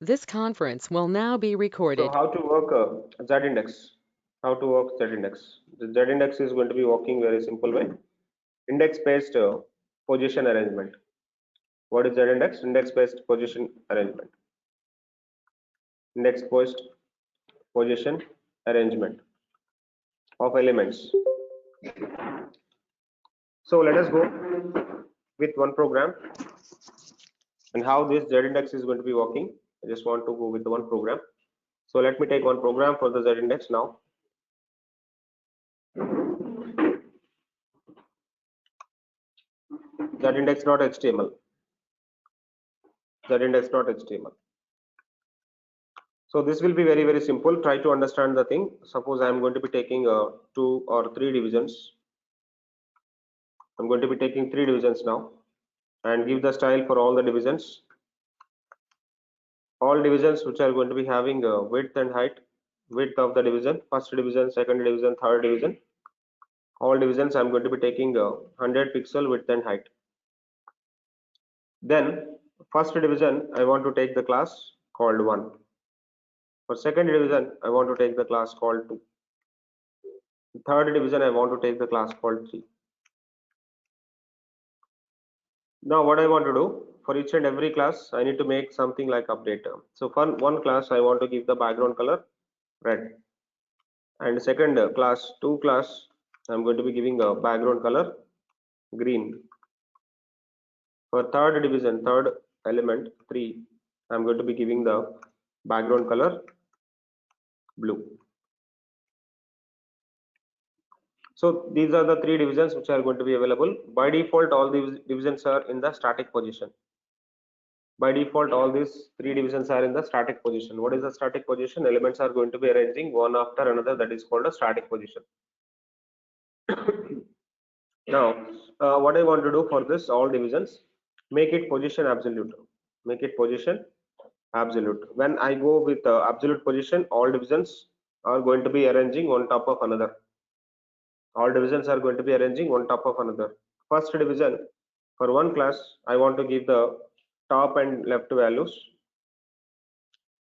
This conference will now be So recorded. how to work z-index? How to work z-index? The z-index is going to be working very simple way. Index-based position arrangement. What is z-index? Index-based position arrangement. Index-based position arrangement of elements. So let us go with one program and how this z-index is going to be working. I just want to go with one program. So let me take one program for the z-index now. Z-index.html. Z-index.html. So this will be very simple. Try to understand the thing. Suppose I am going to be taking 2 or 3 divisions. I'm going to be taking 3 divisions now and give the style for all the divisions. All divisions which are going to be having width and height, width of the division, first division, second division, third division. All divisions I'm going to be taking 100 pixel width and height. Then first division I want to take the class called 1. For second division I want to take the class called 2. Third division I want to take the class called 3. Now what I want to do, for each and every class I need to make something like updater. So for one class I want to give the background color red, and second class 2 class I'm going to be giving a background color green. For third division, third element 3, I'm going to be giving the background color blue. So these are the 3 divisions which are going to be available. By default all these divisions are in the static position. By default all these 3 divisions are in the static position. What is the static position? Elements are going to be arranging one after another, that is called a static position. Now what I want to do for this all divisions, make it position absolute. Make it position absolute. When I go with absolute position, all divisions are going to be arranging on top of another. All divisions are going to be arranging on top of another. First division, for one class I want to give the top and left values.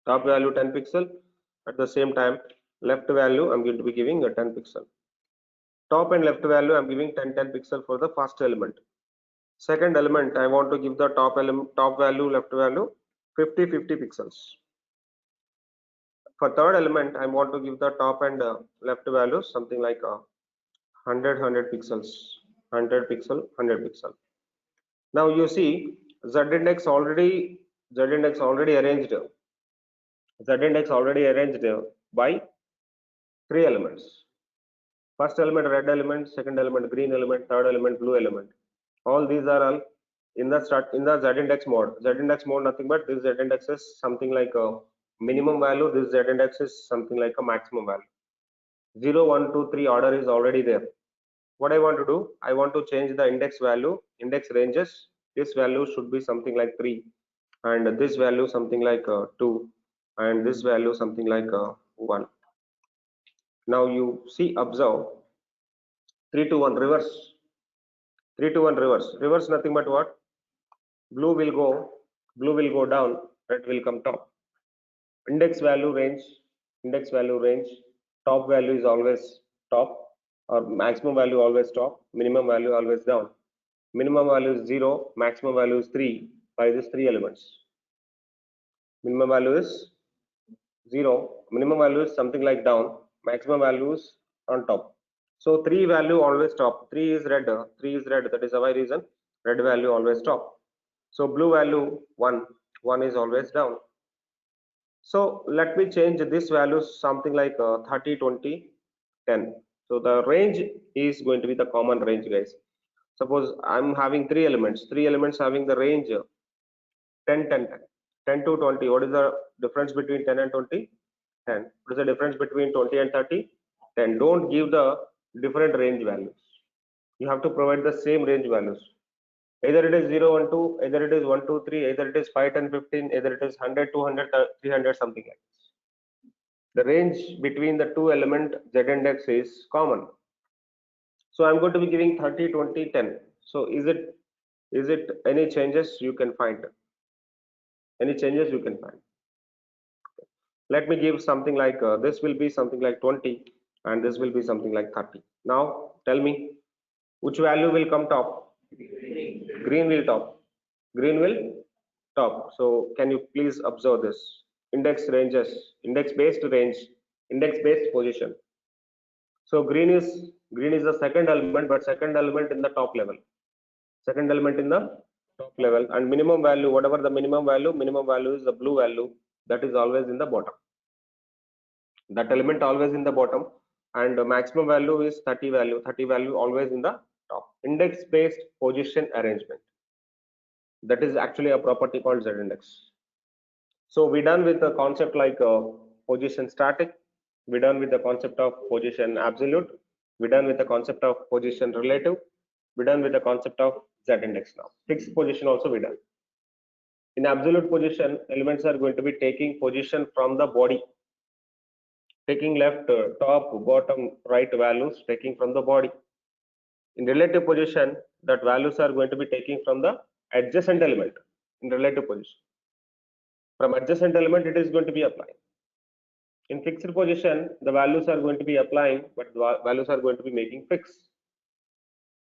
Top value 10 pixel, at the same time left value I'm going to be giving a 10 pixel. Top and left value I'm giving 10 pixel for the first element. Second element I want to give the top element, top value, left value 50 pixels. For third element I want to give the top and left values something like 100 pixels, 100 pixel, 100 pixel. Now you see z-index already arranged, z-index already arranged by 3 elements. First element red element, second element green element, third element blue element. All these are all in the z-index mode. Z-index mode nothing but this z-index is something like a minimum value, this z-index is something like a maximum value. 0 1 2 3 order is already there. What I want to do, I want to change the index value, index ranges. This value should be something like 3, and this value something like 2, and this value something like 1. Now you see, observe, 3 to 1 reverse, 3 to 1 reverse. Reverse nothing but what? Blue will go down, red will come top. Index value range, index value range, top value is always top, or maximum value always top, minimum value always down. Minimum value is 0, maximum value is 3 by these 3 elements. Minimum value is 0, minimum value is something like down, maximum value is on top. So 3 value always top, 3 is red, 3 is red, that is why reason red value always top. So blue value 1, 1 is always down. So let me change this value something like 30 20 10. So the range is going to be the common range, guys. Suppose I'm having 3 elements, 3 elements having the range 10 10 10, 10 to 20. What is the difference between 10 and 20? 10. What is the difference between 20 and 30? 10. Don't give the different range values, you have to provide the same range values. Either it is 0 1 2, either it is 1 2 3, either it is 5 10 15, either it is 100 200 300, something like this. The range between the two element z index is common. So I'm going to be giving 30 20 10. So is it any changes you can find? Any changes you can find? Let me give something like this will be something like 20 and this will be something like 30. Now tell me which value will come top? Green will top. Green will top. So can you please observe this? Index ranges, index based range, index based position. So green is the second element, but second element in the top level. Second element in the top level, and minimum value, whatever the minimum value is the blue value, that is always in the bottom. That element always in the bottom, and the maximum value is 30 value. 30 value always in the top. Index based position arrangement. That is actually a property called Z index. So we done with the concept like position static. We done with the concept of position absolute. We done with the concept of position relative. We done with the concept of Z index now. Fixed position also we done. In absolute position, elements are going to be taking position from the body, taking left, top, bottom, right values, taking from the body. In relative position, that values are going to be taking from the adjacent element in relative position. From adjacent element, it is going to be applying. In fixed position, the values are going to be applying, but the values are going to be making fixed.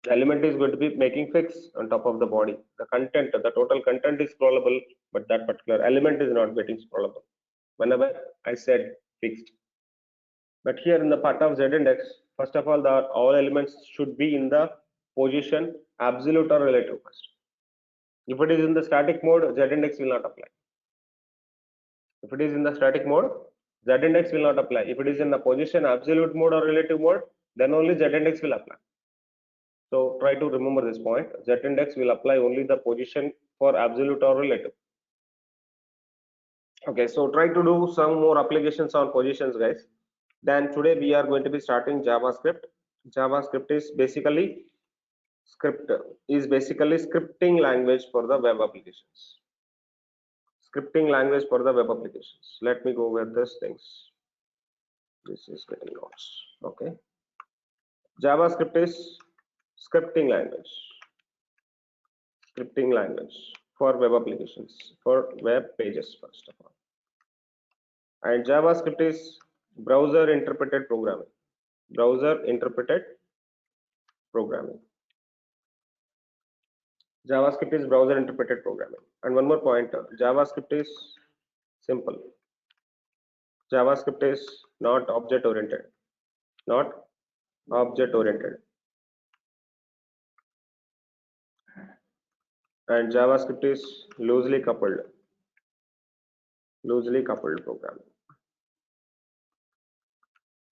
The element is going to be making fix on top of the body. The content, the total content is scrollable, but that particular element is not getting scrollable. Whenever I said fixed. But here in the part of Z index, first of all elements should be in the position absolute or relative first. If it is in the static mode, Z index will not apply. If it is in the static mode, Z index will not apply. If it is in the position absolute mode or relative mode, then only Z index will apply. So try to remember this point. Z index will apply only the position for absolute or relative. Okay, so try to do some more applications on positions, guys. Then today we are going to be starting JavaScript. JavaScript is basically scripting language for the web applications. Scripting language for the web applications. Let me go with these things. This is getting lost. Okay. JavaScript is scripting language. Scripting language for web applications, for web pages first of all. And JavaScript is browser interpreted programming. Browser interpreted programming. JavaScript is browser interpreted programming. And one more point, JavaScript is simple. JavaScript is not object oriented. Not object oriented. And JavaScript is loosely coupled programming.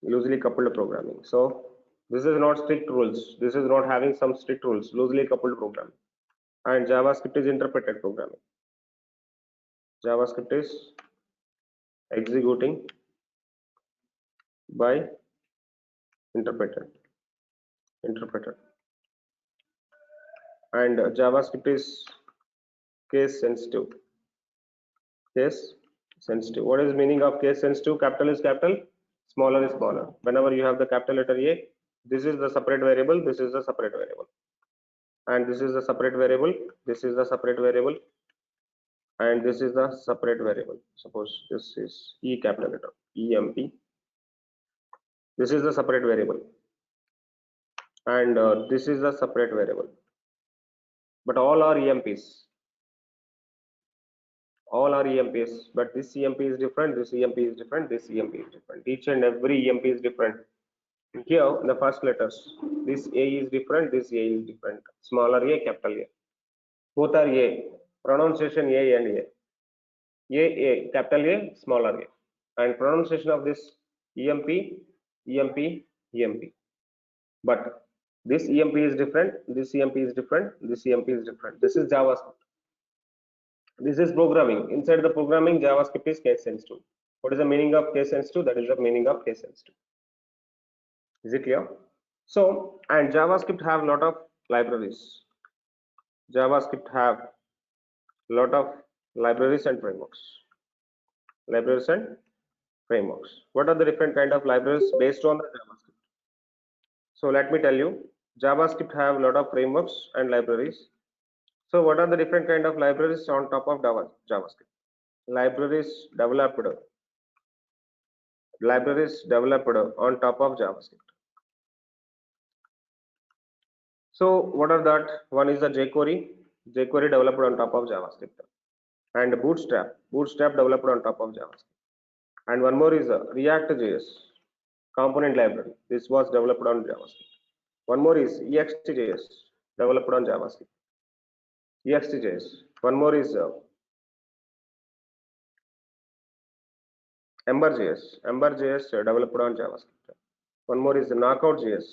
Loosely coupled programming. So this is not strict rules. This is not having some strict rules. Loosely coupled programming. And JavaScript is interpreted programming. JavaScript is executing by interpreted. And JavaScript is case sensitive. Case sensitive. What is the meaning of case sensitive? Capital is capital, smaller is smaller. Whenever you have the capital letter A, this is the separate variable, this is the separate variable, and this is the separate variable, this is the separate variable, and this is the separate variable. Suppose this is E capital letter, EMP. This is the separate variable, and this is the separate variable. But all are EMPs. All are EMPs, but this EMP is different, this EMP is different, this EMP is different. Each and every EMP is different. Here, the first letters, this A is different, this A is different. Smaller A, capital A. Both are A. Pronunciation A and A. A, capital A, smaller A. And pronunciation of this EMP, EMP, EMP. But this EMP is different, this EMP is different, this EMP is different. This is JavaScript. This is programming. Inside the programming, JavaScript is case sensitive. What is the meaning of case sensitive? That is the meaning of case sensitive. Is it clear? So, and JavaScript have a lot of libraries. JavaScript have a lot of libraries and frameworks. Libraries and frameworks. What are the different kind of libraries based on the JavaScript? So let me tell you, JavaScript have a lot of frameworks and libraries. So what are the different kind of libraries on top of JavaScript? Libraries developed libraries developed on top of JavaScript. So what are that? One is the jQuery. jQuery developed on top of JavaScript, and Bootstrap developed on top of JavaScript. And one more is React.js component library. This was developed on JavaScript. One more is Ext.js developed on JavaScript. Ext.js. One more is Ember.js. Ember.js developed on JavaScript. One more is Knockout.js.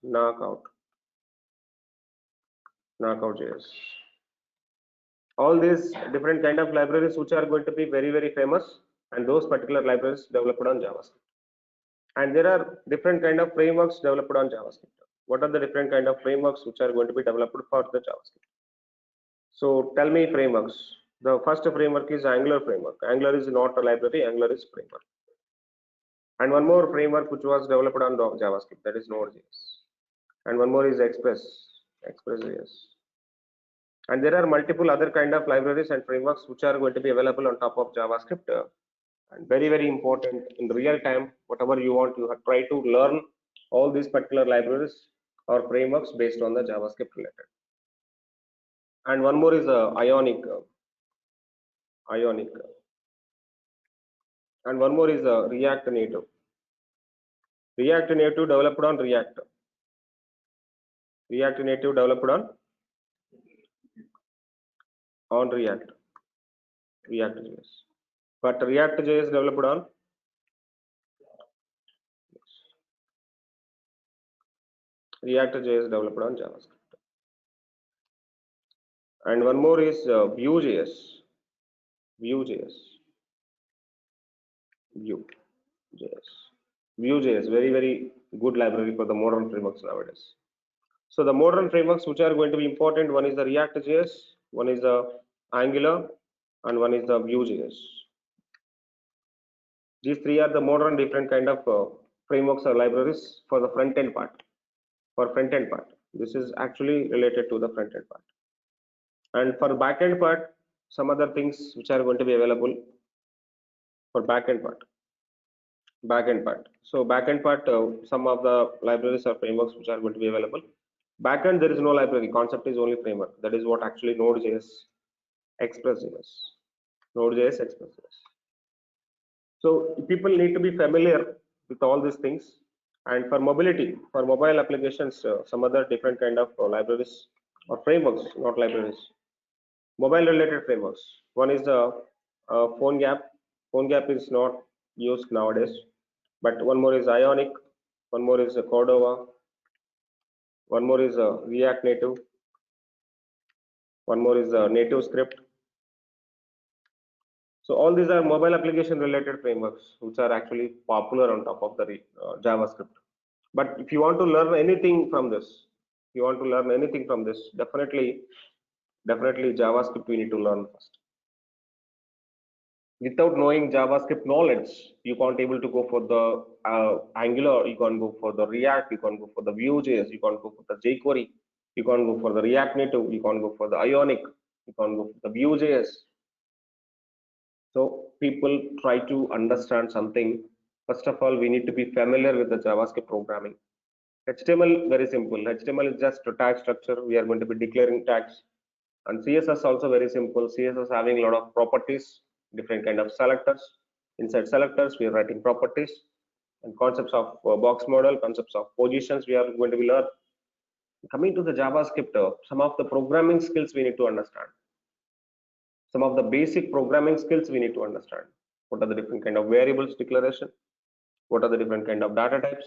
Knockout.js. All these different kind of libraries which are going to be very famous, and those particular libraries developed on JavaScript. And there are different kind of frameworks developed on JavaScript. What are the different kind of frameworks which are going to be developed for the JavaScript? So tell me frameworks. The first framework is Angular framework. Angular is not a library, Angular is framework. And one more framework which was developed on JavaScript, that is Node.js. And one more is Express.js. And there are multiple other kind of libraries and frameworks which are going to be available on top of JavaScript. And very important in real time, whatever you want, you have try to learn all these particular libraries or frameworks based on the JavaScript related. And one more is Ionic. And one more is React Native. React Native developed on React. React Native developed on React.js. But React.js developed on JavaScript. And one more is Vue.js. Vue.js, very good library for the modern frameworks nowadays. So the modern frameworks which are going to be important, one is the React.js, one is the Angular, and one is the Vue.js. These three are the modern different kind of frameworks or libraries for the front end part. This is actually related to the front end part. And for back end part, some other things which are going to be available for back end part. So back end part, some of the libraries or frameworks which are going to be available. Back end, there is no library. Concept is only framework. That is what actually Node.js, Express.js. So people need to be familiar with all these things. And for mobility, for mobile applications, some other different kind of libraries or frameworks, not libraries, mobile related frameworks. One is the PhoneGap. PhoneGap is not used nowadays, but one more is Ionic, one more is Cordova, one more is React Native, one more is NativeScript. So all these are mobile application related frameworks which are actually popular on top of the JavaScript. But if you want to learn anything from this, definitely JavaScript we need to learn first. Without knowing JavaScript knowledge, you can't able to go for the Angular, you can't go for the React, you can't go for the Vue.js, you can't go for the jQuery, you can't go for the React Native, you can't go for the Ionic, you can't go for the Vue.js. So people try to understand something. First of all, we need to be familiar with the JavaScript programming. HTML, very simple. HTML is just a tag structure. We are going to be declaring tags. And CSS also very simple. CSS having a lot of properties, different kind of selectors. Inside selectors, we are writing properties and concepts of box model, concepts of positions we are going to be learn. Coming to the JavaScript, some of the programming skills we need to understand. Some of the basic programming skills we need to understand. What are the different kind of variables declaration? What are the different kind of data types?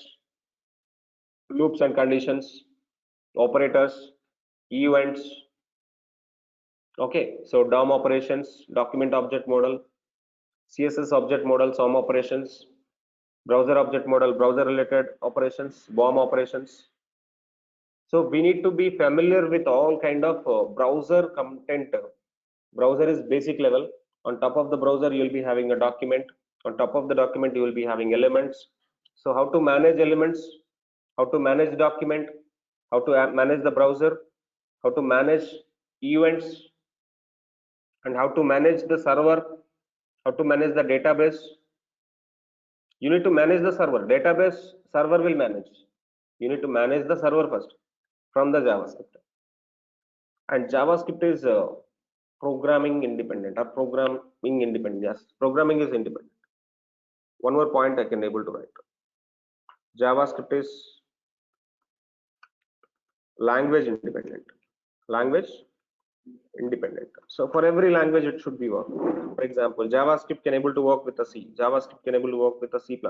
Loops and conditions, operators, events. Okay, so DOM operations, document object model, CSS object model, SOM operations, browser object model, browser related operations, BOM operations. So we need to be familiar with all kind of browser content. Browser is basic level. On top of the browser, you will be having a document. On top of the document, you will be having elements. So how to manage elements, how to manage the document, how to manage the browser, how to manage events, and how to manage the server, how to manage the database. You need to manage the server. Database server will manage. You need to manage the server first from the JavaScript. And JavaScript is programming independent or programming independent. Yes, programming is independent. One more point I can able to write. JavaScript is language independent. Language independent. So for every language it should be work. For example, JavaScript can able to work with a C. JavaScript can able to work with a C++.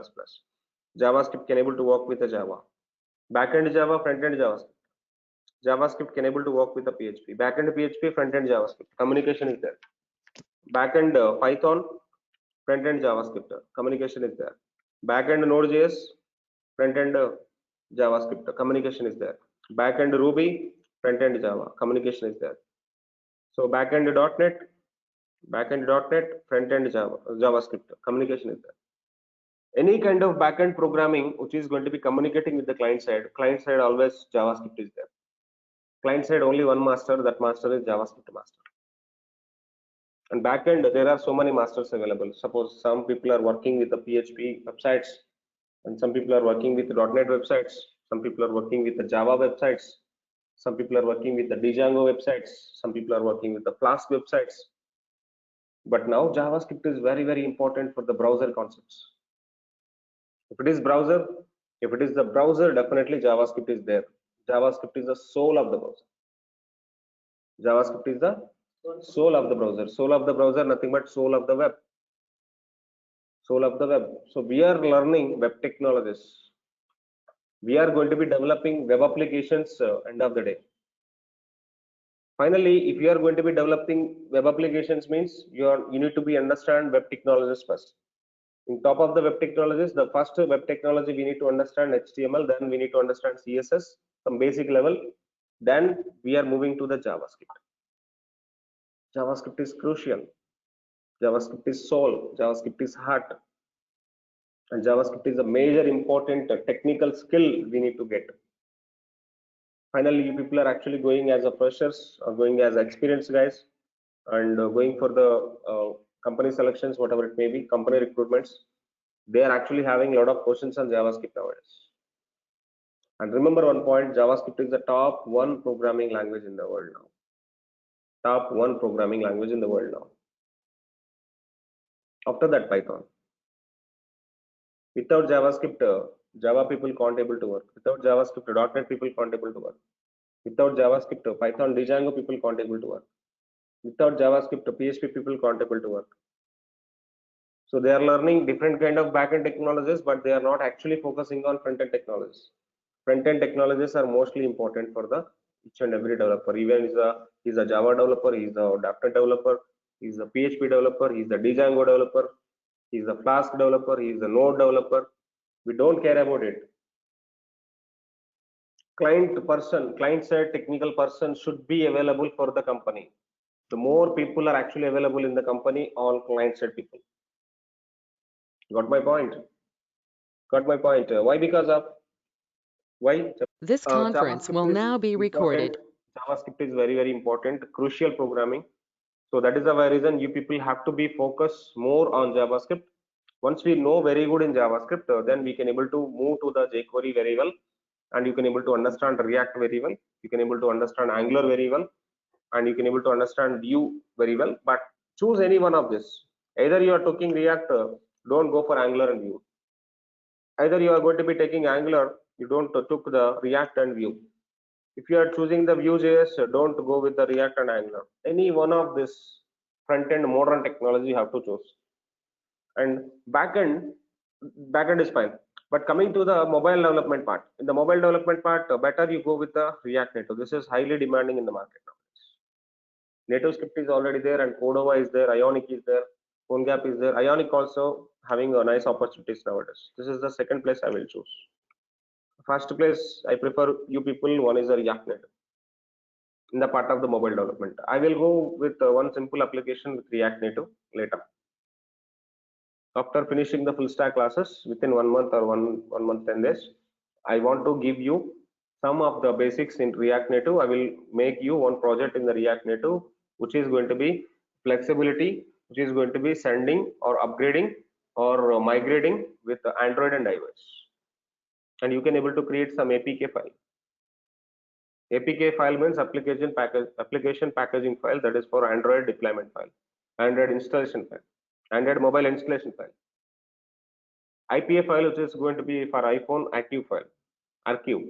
JavaScript can able to work with a Java. Backend Java, frontend JavaScript. JavaScript can able to work with a PHP. Backend PHP, frontend JavaScript. Communication is there. Backend Python, frontend JavaScript. Communication is there. Backend Node.js, frontend JavaScript. Communication is there. Backend Ruby, frontend Java. Communication is there. So backend .NET, frontend Java, JavaScript. Communication is there. Any kind of backend programming which is going to be communicating with the client side always JavaScript is there. Client side only one master, that master is JavaScript master. And backend there are so many masters available. Suppose some people are working with the PHP websites, and some people are working with the .NET websites, some people are working with the Java websites, some people are working with the Django websites, some people are working with the Flask websites. But now JavaScript is very, very important for the browser concepts. If it is the browser, definitely JavaScript is there. JavaScript is the soul of the browser. JavaScript is the soul of the browser. Soul of the browser, nothing but soul of the web. Soul of the web. So we are learning web technologies. We are going to be developing web applications end of the day. Finally, if you are going to be developing web applications, means you need to be understand web technologies first. In top of the web technologies, the first web technology we need to understand HTML, then we need to understand CSS, some basic level, then we are moving to the JavaScript. JavaScript is crucial. JavaScript is soul. JavaScript is heart. And JavaScript is a major important technical skill we need to get. Finally, you people are actually going as a freshers or going as experienced guys and going for the company selections, whatever it may be, company recruitments. They are actually having a lot of questions on JavaScript nowadays. And remember one point, JavaScript is the top one programming language in the world now. Top one programming language in the world now. After that, Python. Without JavaScript, Java people can't able to work. Without JavaScript, .NET people can't able to work. Without JavaScript, Python, Django people can't able to work. Without JavaScript, PHP people can't able to work. So they are learning different kind of backend technologies, but they are not actually focusing on front-end technologies. Front-end technologies are mostly important for the each and every developer. Even he's a Java developer, he's a .NET developer, he's a PHP developer, he's a Django developer, he's a Flask developer, he's a Node developer. We don't care about it. Client side technical person should be available for the company. The more people are actually available in the company, all client side people. Got my point? Got my point. Why? Because of why? This conference will JavaScript is now be recorded. important. JavaScript is very, very important, crucial programming. So that is the reason you people have to be focused more on JavaScript. Once we know very good in JavaScript, then we can able to move to the jQuery very well, and you can able to understand React very well. You can able to understand Angular very well, and you can able to understand Vue very well. But choose any one of this. Either you are taking React, don't go for Angular and Vue. Either you are going to be taking Angular, you don't took the React and Vue. If you are choosing the Vue.js, don't go with the React and Angular. Any one of this front-end modern technology you have to choose. And backend is fine. But coming to the mobile development part, in the mobile development part, better you go with the React Native. This is highly demanding in the market now. Native script is already there, and Cordova is there, Ionic is there, PhoneGap is there. Ionic also having a nice opportunities nowadays. This is the second place I will choose. First place I prefer you people. One is a React Native in the part of the mobile development. I will go with one simple application with React Native later. After finishing the full stack classes within 1 month or one month 10 days, I want to give you some of the basics in React Native. I will make you one project in the React Native, which is going to be flexibility, which is going to be sending or upgrading or migrating with Android and iOS. And you can able to create some APK file. APK file means application packaging file, that is for Android deployment file, Android installation file, Android mobile installation file. IPA file, which is going to be for iPhone active file, archive.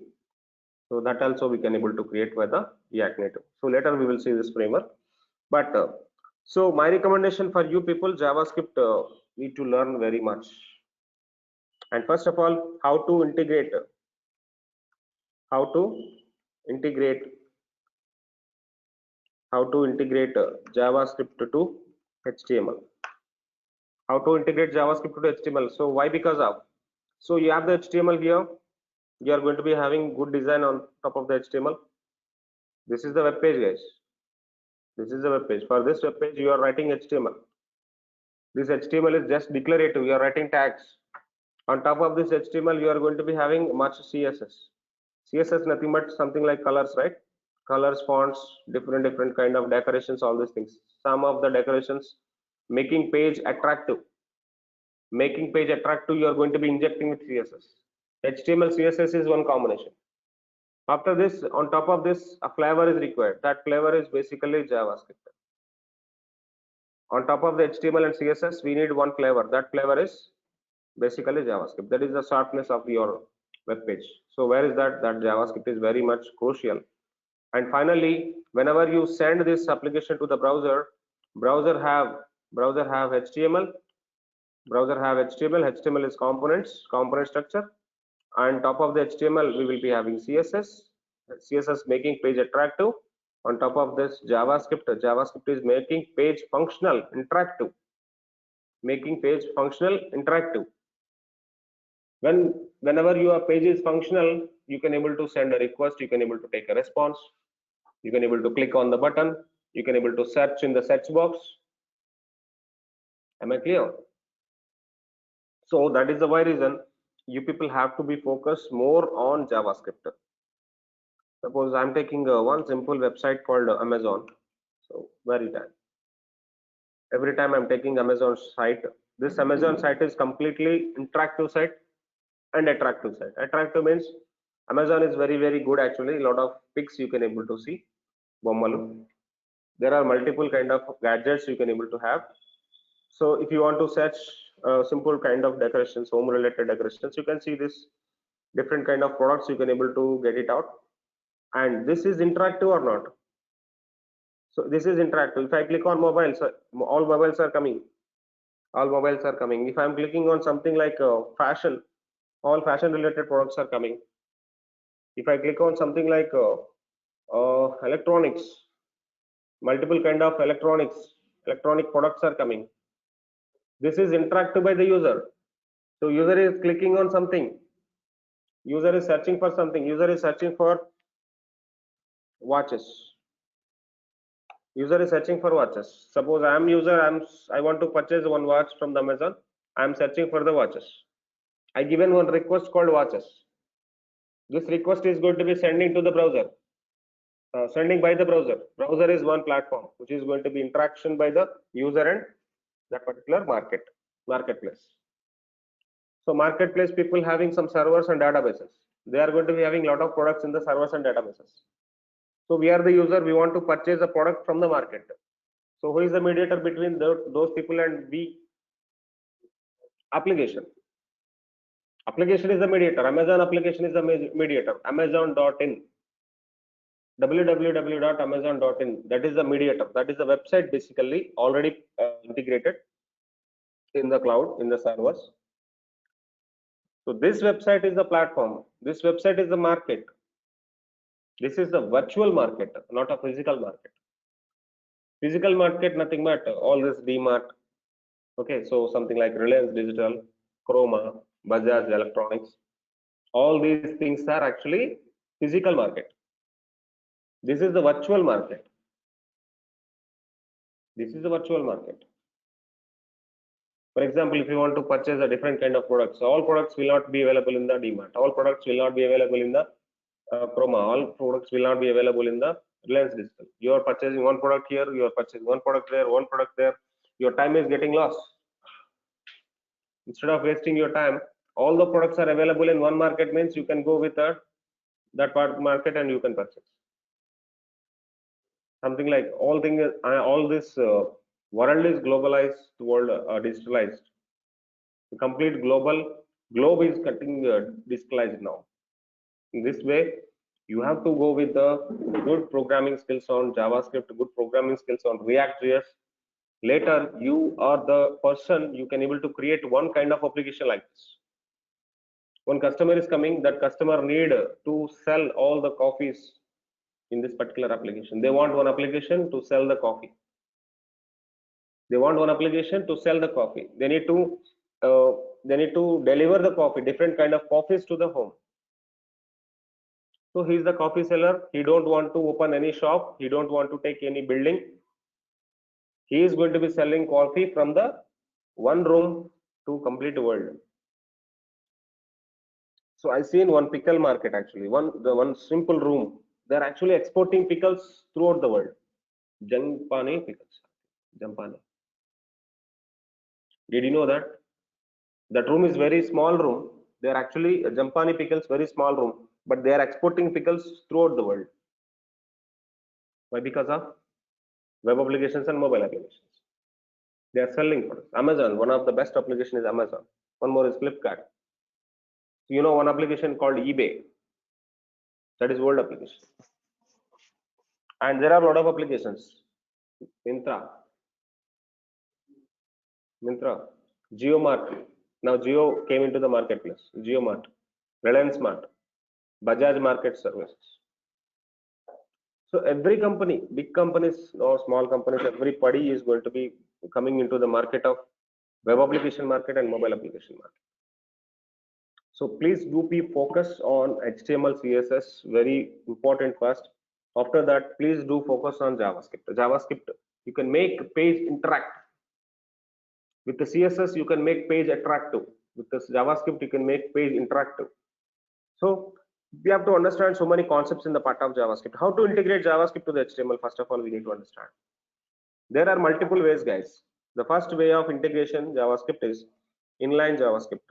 So that also we can able to create by the React Native. So later we will see this framework. But so my recommendation for you people, JavaScript need to learn very much. And first of all, how to integrate JavaScript to HTML. How to integrate JavaScript to HTML? So why? Because of, so you have the HTML here. You are going to be having good design on top of the HTML. This is the web page, guys. This is the web page. For this web page, you are writing HTML. This HTML is just declarative. You are writing tags. On top of this HTML, you are going to be having much CSS. CSS nothing but something like colors, right? Colors, fonts, different kind of decorations, all these things. Some of the decorations making page attractive. Making page attractive, you are going to be injecting with CSS. HTML CSS is one combination. After this, on top of this, a flavor is required. That flavor is basically JavaScript. On top of the HTML and CSS, we need one flavor. That flavor is basically JavaScript. That is the sharpness of your web page. So where is that? That JavaScript is very much crucial. And finally, whenever you send this application to the browser, browser have HTML. HTML is component structure. On top of the HTML, we will be having CSS making page attractive. On top of this, JavaScript is making page functional, interactive. Making page functional, interactive. Whenever your page is functional, you can able to send a request, you can able to take a response, you can able to click on the button, you can able to search in the search box. Am I clear? So that is the why reason you people have to be focused more on JavaScript. Suppose I'm taking one simple website called Amazon. So every time I'm taking Amazon site, this Amazon site is completely interactive site and attractive site. Attractive means Amazon is very good actually. A lot of pics you can able to see. Bommalu. There are multiple kind of gadgets you can able to have. So if you want to search simple kind of decorations, home related decorations, you can see this different kind of products, you can able to get it out. And this is interactive or not? So this is interactive. If I click on mobiles, all mobiles are coming. All mobiles are coming. If I'm clicking on something like fashion, all fashion related products are coming. If I click on something like electronics, multiple kind of electronic products are coming. This is interactive by the user. So user is clicking on something, user is searching for something, user is searching for watches, user is searching for watches. Suppose I am user, I want to purchase one watch from the Amazon. I am searching for the watches. I given one request called watches. This request is going to be sending to the browser, sending by the browser. Browser is one platform which is going to be interaction by the user and that particular marketplace. So marketplace people having some servers and databases. They are going to be having a lot of products in the servers and databases. So we are the user, we want to purchase a product from the market. So who is the mediator between those people and we? Application. Application is the mediator. Amazon application is the mediator. Amazon.in. www.amazon.in. That is the mediator. That is the website basically already integrated in the cloud, in the servers. So this website is the platform. This website is the market. This is the virtual market, not a physical market. Physical market, nothing but all this DMart. Okay, so something like Reliance Digital, Chroma, Bajaj Electronics. All these things are actually physical market. This is the virtual market. This is the virtual market. For example, if you want to purchase a different kind of products, all products will not be available in the DMart. All products will not be available in the Chroma. All products will not be available in the Reliance Digital. You are purchasing one product here, you are purchasing one product there, one product there. Your time is getting lost. Instead of wasting your time, all the products are available in one market means you can go with that part market and you can purchase. Something like all this world is globalized, world digitalized. The complete globe is getting digitalized now. In this way, you have to go with the good programming skills on JavaScript, good programming skills on React.js. Later, you are the person you can able to create one kind of application like this. One customer is coming, that customer need to sell all the coffees in this particular application. They want one application to sell the coffee. They want one application to sell the coffee. They need to deliver the coffee, different kind of coffees to the home. So he is the coffee seller. He don't want to open any shop. He don't want to take any building. He is going to be selling coffee from the one room to complete world. So I seen one pickle market actually. One simple room. They're actually exporting pickles throughout the world. Jampani pickles. Jampani. Did you know that? That room is very small room. They are actually Jampani pickles, very small room, but they are exporting pickles throughout the world. Why? Because of web applications and mobile applications. They are selling products. Amazon, one of the best application is Amazon. One more is Flipkart. So you know one application called eBay. That is world application. And there are a lot of applications. Myntra, JioMart. Now Jio came into the marketplace. JioMart, Reliance Mart, Bajaj Market Services. So every company, big companies or small companies, everybody is going to be coming into the market of web application market and mobile application market. So please do be focused on HTML, CSS, very important first. After that, please do focus on JavaScript. JavaScript, you can make page interact. With the CSS, you can make page attractive. With the JavaScript, you can make page interactive. So we have to understand so many concepts in the part of JavaScript. How to integrate JavaScript to the HTML? First of all, we need to understand. There are multiple ways, guys. The first way of integration JavaScript is inline JavaScript.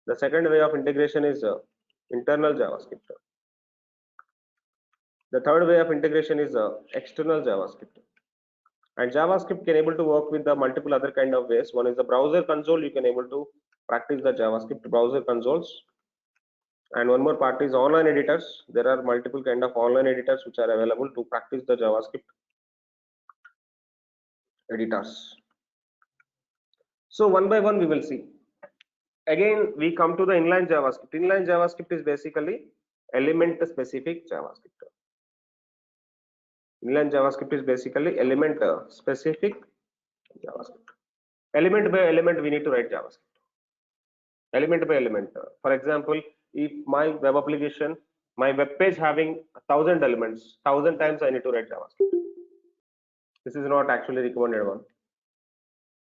The second way of integration is internal JavaScript. The third way of integration is external JavaScript. And JavaScript can able to work with the multiple other kind of ways. One is the browser console. You can able to practice the JavaScript browser consoles. And one more part is online editors. There are multiple kind of online editors which are available to practice the JavaScript editors. So one by one we will see. Again, we come to the inline JavaScript. Inline JavaScript is basically element specific JavaScript. Inline JavaScript is basically element specific JavaScript. Element by element, we need to write JavaScript. Element by element. For example, if my web application, my web page having 1,000 elements, 1,000 times I need to write JavaScript. This is not actually recommended one.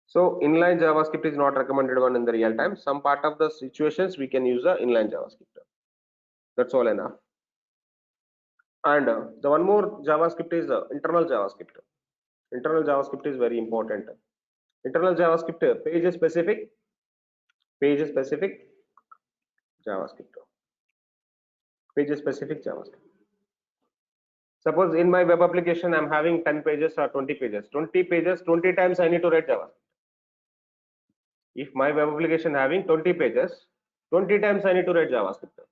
So inline JavaScript is not recommended one in the real time. Some part of the situations we can use the inline JavaScript. That's all enough. And the one more JavaScript is internal JavaScript. Internal JavaScript is very important. Internal JavaScript, page specific JavaScript. Page specific JavaScript. Suppose in my web application I'm having 10 pages or 20 pages. 20 pages, 20 times I need to write JavaScript. If my web application having 20 pages, 20 times I need to write JavaScript.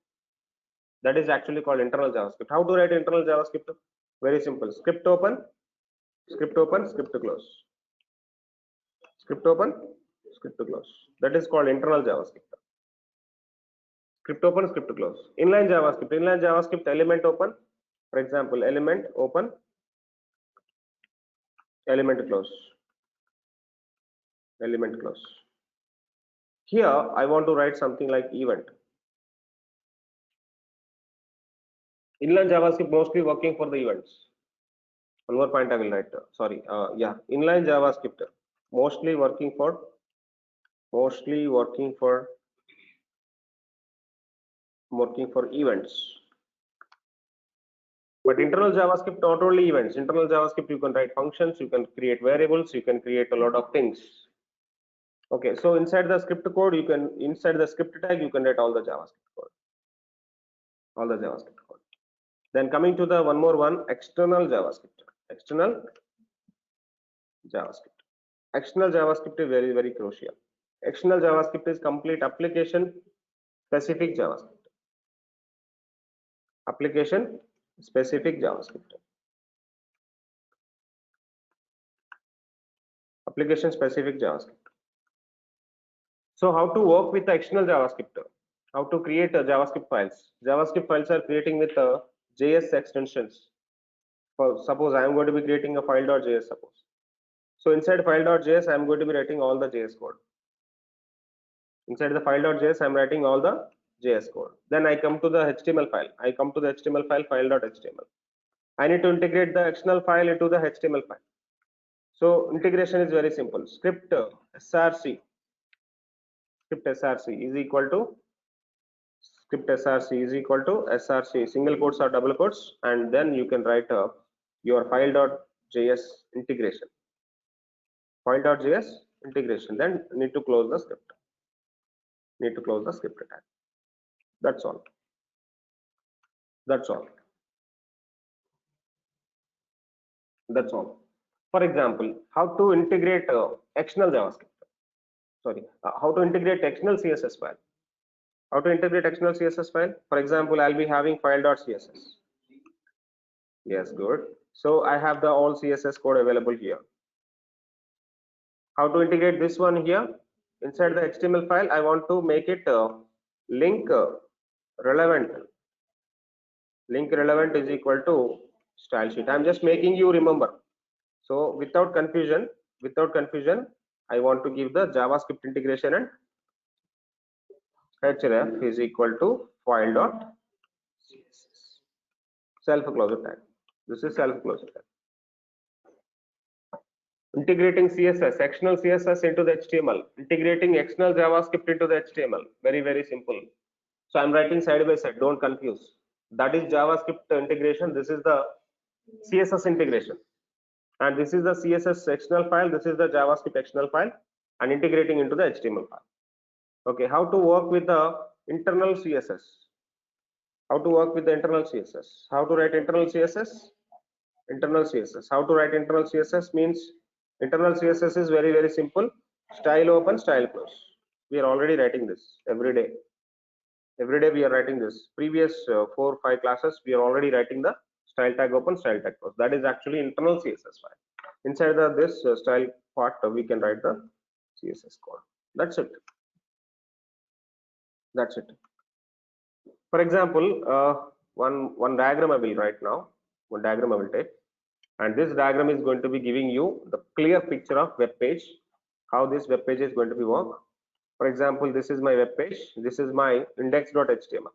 That is actually called internal JavaScript. How to write internal JavaScript? Very simple. Script open, script close. Script open, script close. That is called internal JavaScript. Script open, script close. Inline JavaScript, element open. For example, element open, element close. Element close. Here I want to write something like event. Inline JavaScript mostly working for the events. One more point I will write. Sorry. Inline JavaScript mostly working for events. But internal JavaScript not only events. Internal JavaScript you can write functions, you can create variables, you can create a lot of things. Okay, so inside the script code, inside the script tag, you can write all the JavaScript code, all the JavaScript code. Then coming to the one more one, external JavaScript. External JavaScript. External JavaScript is very, very crucial. External JavaScript is complete application specific JavaScript. Application specific JavaScript. Application specific JavaScript. So how to work with the external JavaScript? How to create JavaScript files? JavaScript files are creating with JS extensions. For suppose I am going to be creating a file.js. Suppose. So inside file.js, I am going to be writing all the JS code. Inside the file.js, I am writing all the JS code. Then I come to the HTML file. I come to the HTML file, file.html. I need to integrate the external file into the HTML file. So integration is very simple. Script src is equal to src single quotes or double quotes, and then you can write your file.js integration. File.js integration. Then need to close the script. Need to close the script tag. That's all. That's all. That's all. For example, how to integrate external JavaScript. Sorry, how to integrate external CSS file. How to integrate external CSS file? For example, I'll be having file.css. Yes, good. So I have the all CSS code available here. How to integrate this one here? Inside the HTML file, I want to make it link relevant. Link relevant is equal to style sheet. I'm just making you remember. So without confusion, I want to give the JavaScript integration and href is equal to file.css. Self closure tag. This is self closure tag. Integrating CSS, external CSS into the HTML, integrating external JavaScript into the HTML. Very, very simple. So I'm writing side by side, don't confuse. That is JavaScript integration. This is the CSS integration. And this is the CSS external file. This is the JavaScript external file, and integrating into the HTML file. Okay, how to work with the internal CSS? How to work with the internal CSS? How to write internal CSS? Internal CSS. How to write internal CSS means internal CSS is very, very simple. Style open, style close. We are already writing this every day. Every day we are writing this. Previous 4 or 5 classes we are already writing the style tag open, style tag close. That is actually internal CSS file. Inside this style part we can write the CSS code. That's it. That's it. For example, one diagram I will write now. One diagram I will take, and this diagram is going to be giving you the clear picture of web page, how this web page is going to be work. For example, this is my web page. This is my index.html.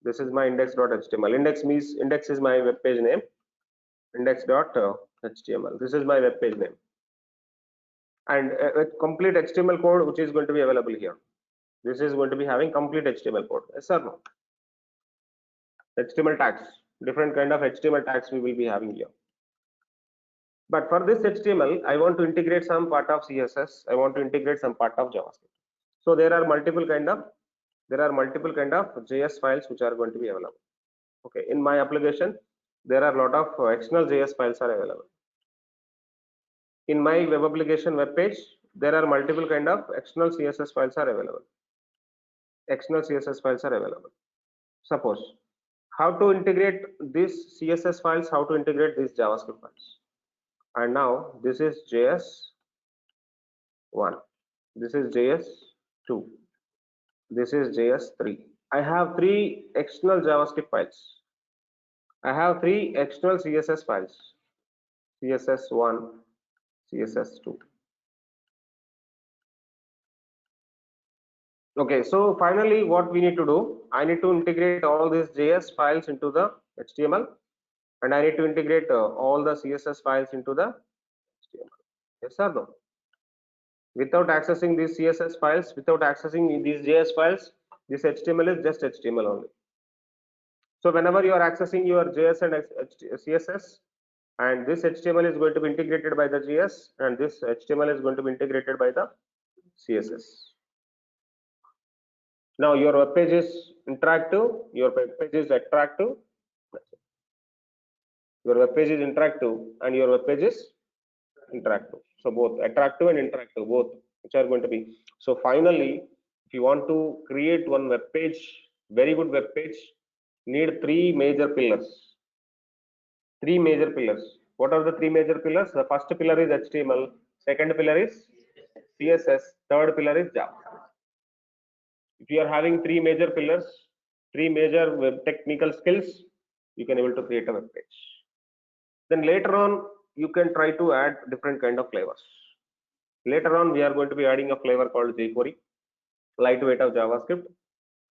This is my index.html. Index is my web page name. Index.html. This is my web page name, and a complete HTML code which is going to be available here. This is going to be having complete HTML code. Yes or no? HTML tags, different kind of HTML tags we will be having here. But for this HTML, I want to integrate some part of CSS. I want to integrate some part of JavaScript. So there are multiple kind of JS files which are going to be available. Okay, in my application, there are a lot of external JS files are available. In my web application web page, there are multiple kind of external CSS files are available. External CSS files are available. Suppose how to integrate these CSS files, how to integrate these JavaScript files. And now this is JS1, this is JS2, this is JS3. I have 3 external JavaScript files. I have 3 external CSS files, CSS1, CSS2. Okay, so finally what we need to do, I need to integrate all these JS files into the HTML, and I need to integrate all the CSS files into the HTML. Yes or no? Without accessing these CSS files, without accessing these JS files, this HTML is just HTML only. So whenever you are accessing your JS and CSS, and this HTML is going to be integrated by the JS, and this HTML is going to be integrated by the CSS. Now your web page is interactive, your web page is attractive, your web page is interactive, and your web page is interactive. So both attractive and interactive, both which are going to be. So finally, if you want to create one web page, very good web page, need three major pillars. Three major pillars. What are the three major pillars? The first pillar is HTML, second pillar is CSS, third pillar is Java. If you are having three major pillars, three major web technical skills, you can able to create a web page. Then later on, you can try to add different kind of flavors. Later on, we are going to be adding a flavor called jQuery, lightweight of JavaScript.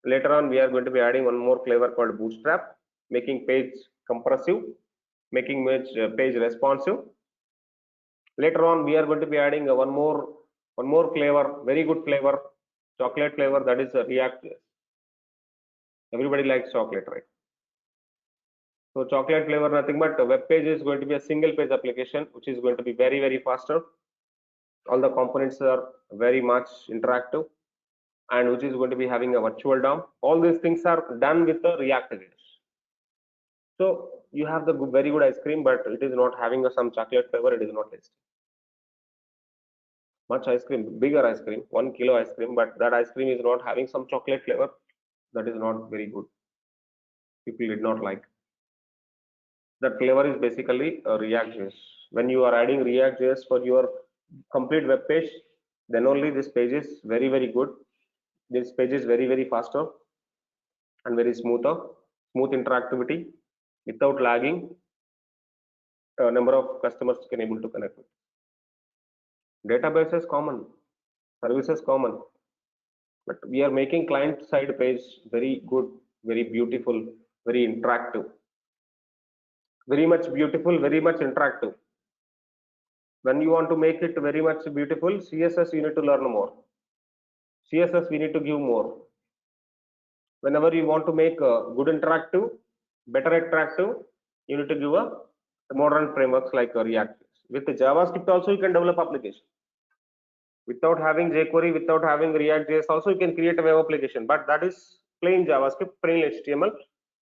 Later on, we are going to be adding one more flavor called Bootstrap, making page compressive, making page responsive. Later on, we are going to be adding one more flavor, very good flavor, chocolate flavor, that is React. Everybody likes chocolate, right? So chocolate flavor, nothing but a web page is going to be a single page application, which is going to be very, very faster. All the components are very much interactive, and which is going to be having a virtual DOM. All these things are done with the React JS. So you have the very good ice cream, but it is not having some chocolate flavor. It is not tasty. Much ice cream, bigger ice cream, 1 kilo ice cream, but that ice cream is not having some chocolate flavor. That is not very good. People did not like. That flavor is basically a React.js. When you are adding React.js for your complete web page, then only this page is very, very good. This page is very, very faster and very smooth interactivity without lagging. A number of customers can able to connect with. Database is common, services common, but we are making client side page very good, very beautiful, very interactive. Very much beautiful, very much interactive. When you want to make it very much beautiful, CSS you need to learn more. CSS we need to give more. Whenever you want to make a good interactive, better attractive, you need to give a modern frameworks like React. With the JavaScript also you can develop application. Without having jQuery, without having React.js also you can create a web application, but that is plain JavaScript, plain HTML,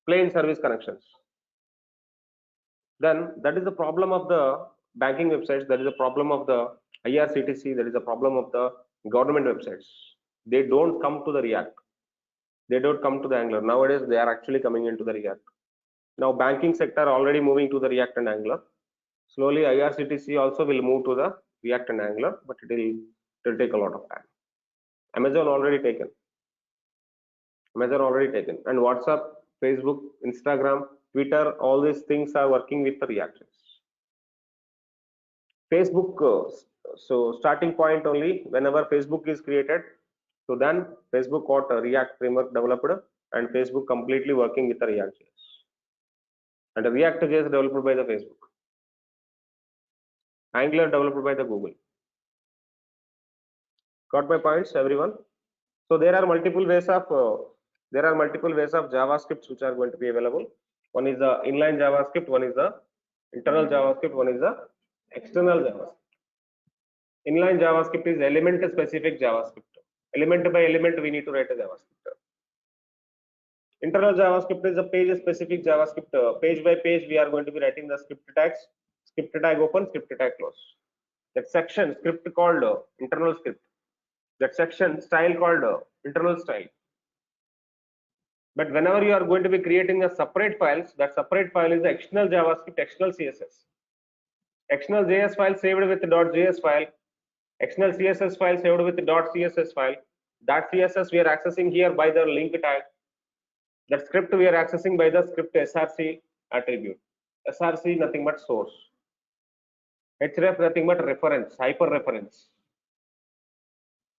plain service connections. Then that is the problem of the banking websites, that is the problem of the IRCTC, that is the problem of the government websites. They don't come to the React. They don't come to the Angular. Nowadays, they are actually coming into the React. Now, banking sector already moving to the React and Angular. Slowly, IRCTC also will move to the React and Angular, but it will take a lot of time. Amazon already taken. And WhatsApp, Facebook, Instagram, Twitter, all these things are working with the React. Facebook, so starting point only, whenever Facebook is created, so then Facebook got a React framework developed, and Facebook completely working with the React.js. And the React.js developed by the Facebook. Angular developed by the Google. Got my points, everyone? So there are multiple ways of JavaScripts which are going to be available. One is the inline JavaScript, one is the internal JavaScript, one is the external JavaScript. Inline JavaScript is element specific JavaScript. Element by element we need to write a JavaScript. Internal JavaScript is a page specific JavaScript. Page by page we are going to be writing the script tags. Script tag open, script tag close. That section script called internal script. That section style called internal style. But whenever you are going to be creating a separate files, that separate file is the external JavaScript, external CSS. External JS file saved with the .js file. External CSS file saved with the .css file. That CSS we are accessing here by the link tag. That script we are accessing by the script src attribute. Src nothing but source. href nothing but reference, hyper reference.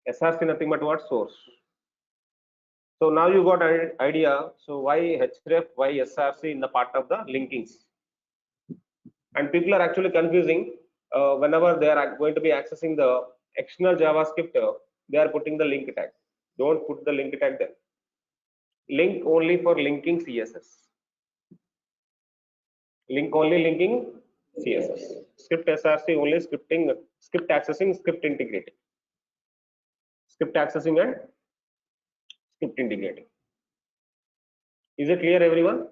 src nothing but what? Source. So now you got an idea. So why href, why src in the part of the linkings? And people are actually confusing whenever they are going to be accessing the external JavaScript, they are putting the link tag. Don't put the link tag there. Link only for linking CSS. Link only linking CSS. Script SRC only scripting, script accessing, script integrating. Script accessing and script integrating. Is it clear, everyone?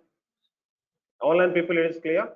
Online people, it is clear?